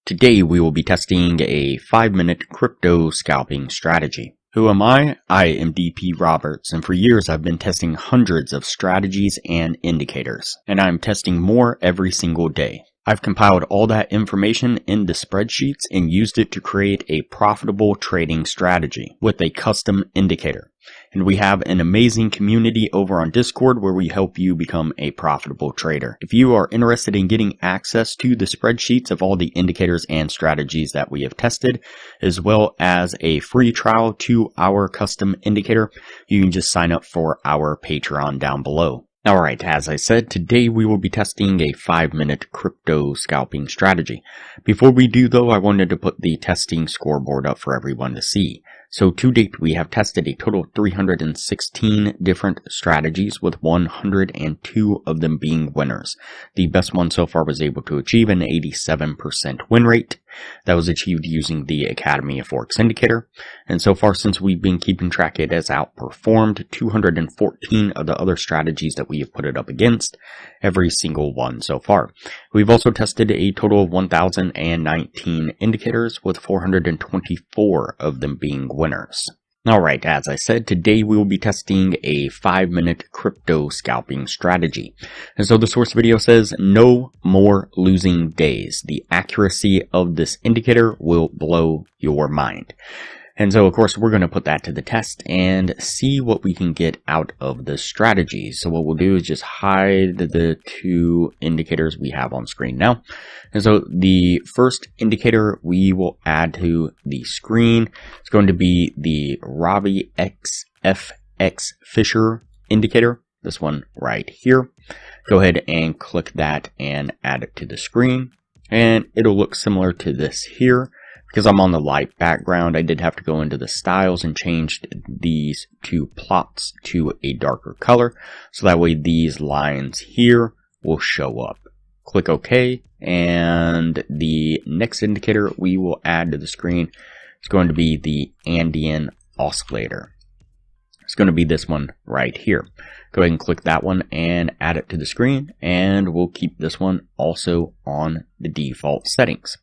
Today we will be testing a 5-minute crypto scalping strategy. Who am I? I am DP Roberts, and for years I've been testing hundreds of strategies and indicators, and I'm testing more every single day. I've compiled all that information into spreadsheets and used it to create a profitable trading strategy with a custom indicator. And we have an amazing community over on Discord where we help you become a profitable trader. If you are interested in getting access to the spreadsheets of all the indicators and strategies that we have tested, as well as a free trial to our custom indicator, you can just sign up for our Patreon down below. Alright, as I said, today we will be testing a 5-minute crypto scalping strategy. Before we do though, I wanted to put the testing scoreboard up for everyone to see. So to date, we have tested a total of 316 different strategies, with 102 of them being winners. The best one so far was able to achieve an 87% win rate. That was achieved using the Academy of Forex indicator. And so far, since we've been keeping track, it has outperformed 214 of the other strategies that we have put it up against, every single one so far. We've also tested a total of 1,019 indicators, with 424 of them being winners. Alright, as I said, today we will be testing a 5-minute crypto scalping strategy. And so the source video says, no more losing days. The accuracy of this indicator will blow your mind. And so, of course, we're going to put that to the test and see what we can get out of the strategy. So what we'll do is just hide the two indicators we have on screen now. And so the first indicator we will add to the screen is going to be the Robbie XFX Fisher indicator. This one right here. Go ahead and click that and add it to the screen. And it'll look similar to this here. Because I'm on the light background, I did have to go into the styles and change these two plots to a darker color. So that way these lines here will show up. Click OK. And the next indicator we will add to the screen is going to be the Andean oscillator. It's going to be this one right here. Go ahead and click that one and add it to the screen, and we'll keep this one also on the default settings.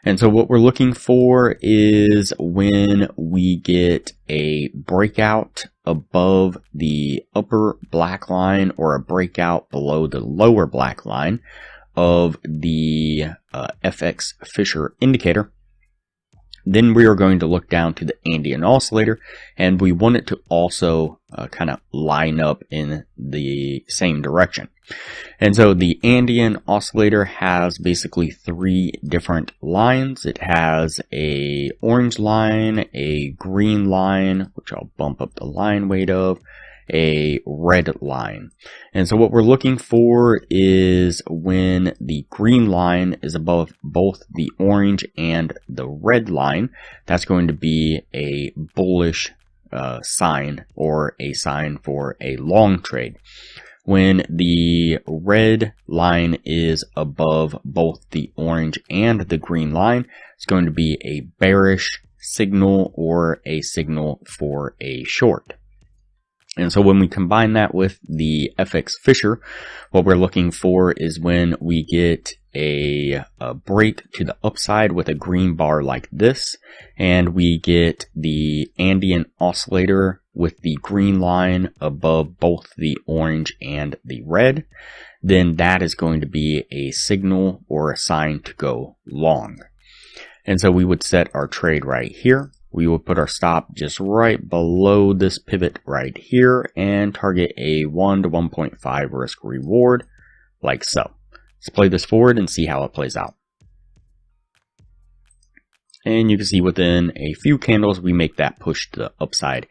And so what we're looking for is when we get a breakout above the upper black line or a breakout below the lower black line of the FX Fisher indicator. Then we are going to look down to the Andean oscillator, and we want it to also kind of line up in the same direction. And so the Andean oscillator has basically three different lines. It has a orange line, a green line, which I'll bump up the line weight of, a red line. And so what we're looking for is when the green line is above both the orange and the red line, that's going to be a bullish sign, or a sign for a long trade. When the red line is above both the orange and the green line, it's going to be a bearish signal or a signal for a short. And so when we combine that with the FX Fisher, what we're looking for is when we get a break to the upside with a green bar like this, and we get the Andean oscillator with the green line above both the orange and the red, then that is going to be a signal or a sign to go long. And so we would set our trade right here. We will put our stop just right below this pivot right here and target a 1 to 1.5 risk reward, like so. Let's play this forward and see how it plays out. And you can see within a few candles, we make that push to the upside,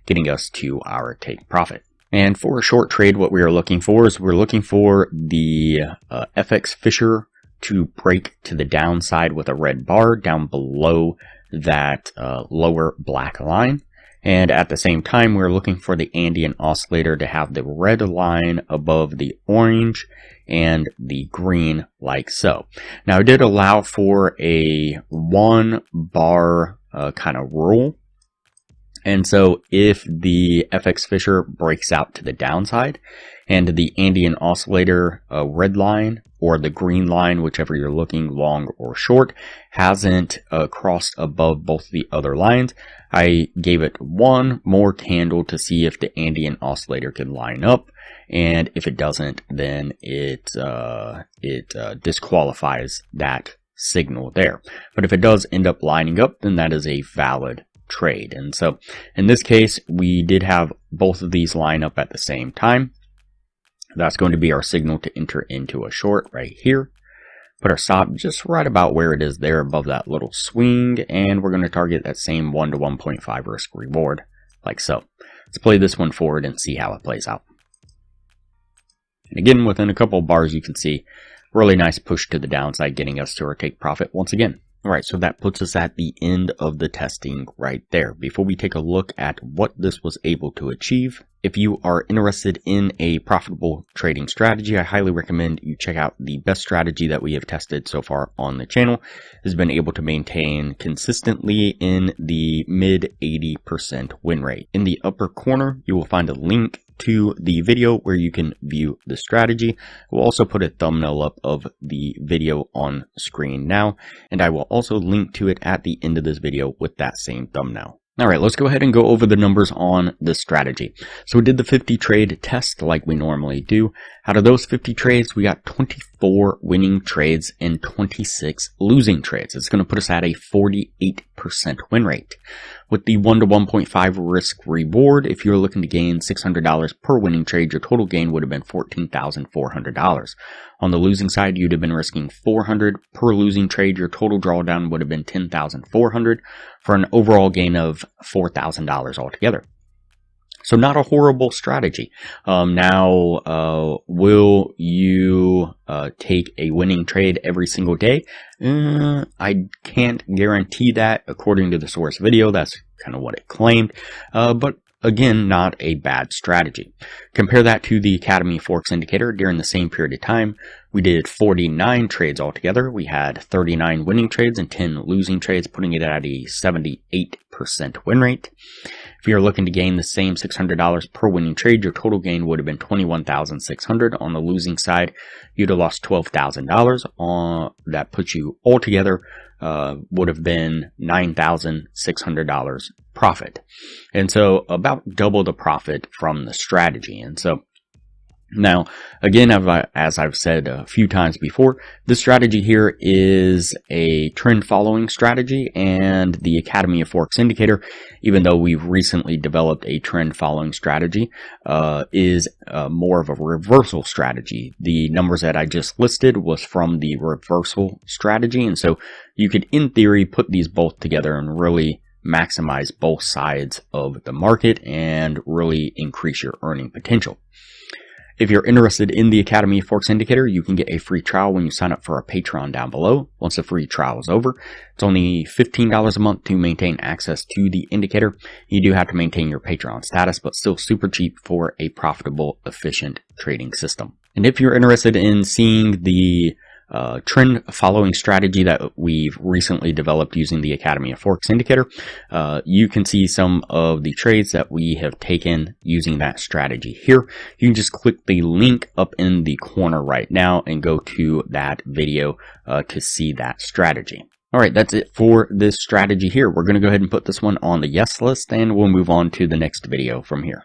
getting us to our take profit. And for a short trade, what we are looking for is we're looking for the FX Fisher to break to the downside with a red bar down below that lower black line. And at the same time, we're looking for the Andean oscillator to have the red line above the orange and the green, like so. Now, I did allow for a 1 bar kind of rule. And so if the FX Fisher breaks out to the downside And the Andean oscillator red line, or the green line, whichever you're looking, long or short, hasn't crossed above both the other lines. I gave it one more candle to see if the Andean oscillator can line up, and if it doesn't, then it disqualifies that signal there. But if it does end up lining up, then that is a valid trade. And so in this case, we did have both of these line up at the same time. That's going to be our signal to enter into a short right here. Put our stop just right about where it is there above that little swing, and we're going to target that same 1 to 1.5 risk reward like so. Let's play this one forward and see how it plays out. And again, within a couple of bars, you can see really nice push to the downside, getting us to our take profit once again. Alright, so that puts us at the end of the testing right there. Before we take a look at what this was able to achieve, if you are interested in a profitable trading strategy, I highly recommend you check out the best strategy that we have tested so far on the channel. It has been able to maintain consistently in the mid 80% win rate. In the upper corner, you will find a link to the video where you can view the strategy. We'll also put a thumbnail up of the video on screen now, and I will also link to it at the end of this video with that same thumbnail. Alright, let's go ahead and go over the numbers on this strategy. So we did the 50 trade test like we normally do. Out of those 50 trades, we got 24 winning trades and 26 losing trades. It's going to put us at a 48% win rate. With the 1 to 1.5 risk reward, if you're looking to gain $600 per winning trade, your total gain would have been $14,400. On the losing side, you'd have been risking $400 per losing trade. Your total drawdown would have been $10,400 for an overall gain of $4,000 altogether. So not a horrible strategy. Now, will you take a winning trade every single day? I can't guarantee that. According to the source video, that's kind of what it claimed. But again, not a bad strategy. Compare that to the Academy Forex indicator. During the same period of time, we did 49 trades altogether. We had 39 winning trades and 10 losing trades, putting it at a 78% win rate. If you're looking to gain the same $600 per winning trade, your total gain would have been $21,600. On the losing side, you'd have lost $12,000. That puts you altogether would have been $9,600 profit. And so about double the profit from the strategy. And so now, again, as I've said a few times before, this strategy here is a trend following strategy, and the Academy of Forex indicator, even though we've recently developed a trend following strategy, is more of a reversal strategy. The numbers that I just listed was from the reversal strategy, and so you could, in theory, put these both together and really maximize both sides of the market and really increase your earning potential. If you're interested in the Academy Forex Indicator, you can get a free trial when you sign up for our Patreon down below. Once the free trial is over, it's only $15 a month to maintain access to the indicator. You do have to maintain your Patreon status, but still super cheap for a profitable, efficient trading system. And if you're interested in seeing the trend following strategy that we've recently developed using the Academy of Forex indicator, you can see some of the trades that we have taken using that strategy here. You can just click the link up in the corner right now and go to that video to see that strategy. Alright, that's it for this strategy here. We're going to go ahead and put this one on the yes list, and we'll move on to the next video from here.